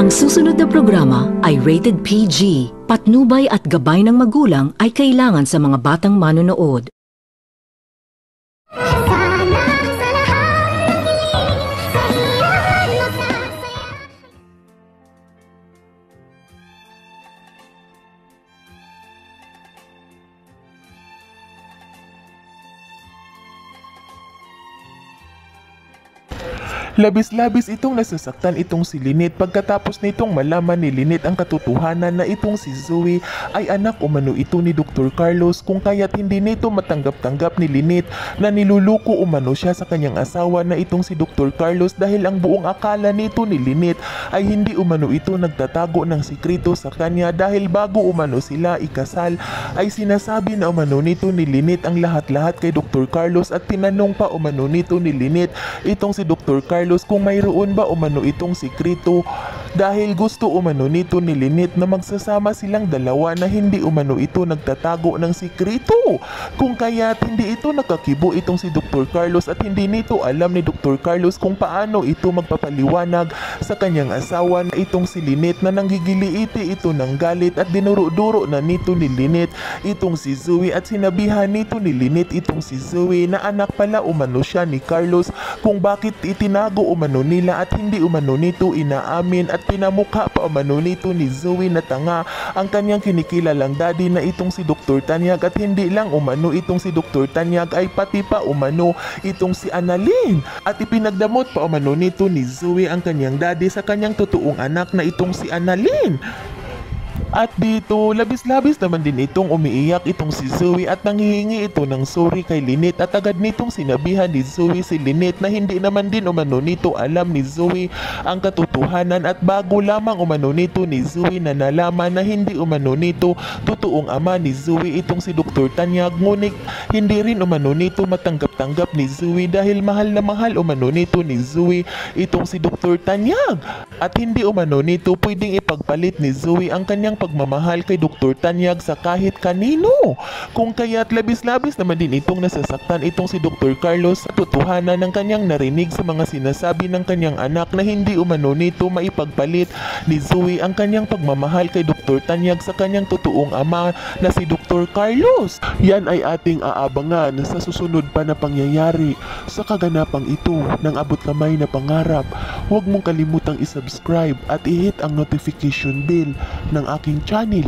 Ang susunod na programa ay rated PG. Patnubay at gabay ng magulang ay kailangan sa mga batang manonood. Labis-labis itong nasasaktan itong si Lynette pagkatapos nitong malaman ni Lynette ang katotohanan na itong si Zoe ay anak umano ito ni Dr. Carlos, kung kaya't hindi nito matanggap-tanggap ni Lynette na niluluko umano siya sa kanyang asawa na itong si Dr. Carlos, dahil ang buong akala nito ni Lynette ay hindi umano ito nagtatago ng sikreto sa kanya, dahil bago umano sila ikasal ay sinasabi na umano nito ni Lynette ang lahat-lahat kay Dr. Carlos, at tinanong pa umano nito ni Lynette itong si Dr. Carlos kung mayroon ba umano itong sikreto, dahil gusto umano nito ni Lynette na magsasama silang dalawa na hindi umano ito nagtatago ng sikreto, kung kaya't hindi ito nakakibo itong si Dr. Carlos, at hindi nito alam ni Dr. Carlos kung paano ito magpapaliwanag sa kanyang asawa na itong si Lynette, na nanggigiliiti ito ng galit at dinuro-duro na nito ni Lynette itong si Zoe, at sinabihan nito ni Lynette itong si Zoe na anak pala umano siya ni Carlos, kung bakit itinago umano nila at hindi umano nito inaamin, at pinamukha pa umano nito ni Zoe na tanga ang kanyang kinikilalang daddy na itong si Dr. Tanyag, at hindi lang umano itong si Dr. Tanyag ay pati pa umano itong si Annalyn, at ipinagdamot pa umano nito ni Zoe ang kanyang daddy sa kanyang totoong anak na itong si Annalyn. At dito, labis-labis naman din itong umiiyak itong si Zoe at nanghihingi ito ng sorry kay Lynette, at agad nitong sinabihan ni Zoe si Lynette na hindi naman din umano nito alam ni Zoe ang katotohanan, at bago lamang umano nito ni Zoe na nalaman na hindi umano nito totoong ama ni Zoe itong si Dr. Tanyag, ngunit hindi rin umano nito matanggap-tanggap ni Zoe dahil mahal na mahal umano nito ni Zoe itong si Dr. Tanyag, at hindi umano nito pwedeng ipagpalit ni Zoe ang kanyang pagmamahal kay Dr. Tanyag sa kahit kanino, kung kaya't labis-labis naman din itong nasasaktan itong si Dr. Carlos sa totohanan ng kanyang narinig sa mga sinasabi ng kanyang anak na hindi umano nito maipagpalit ni Zoe ang kanyang pagmamahal kay Dr. Tanyag sa kanyang totoong ama na si Dr. Carlos. Yan ay ating aabangan sa susunod pa na pangyayari sa kaganapang ito ng abot kamay na pangarap. Huwag mong kalimutang isubscribe at i-hit ang notification bell ng aking channel.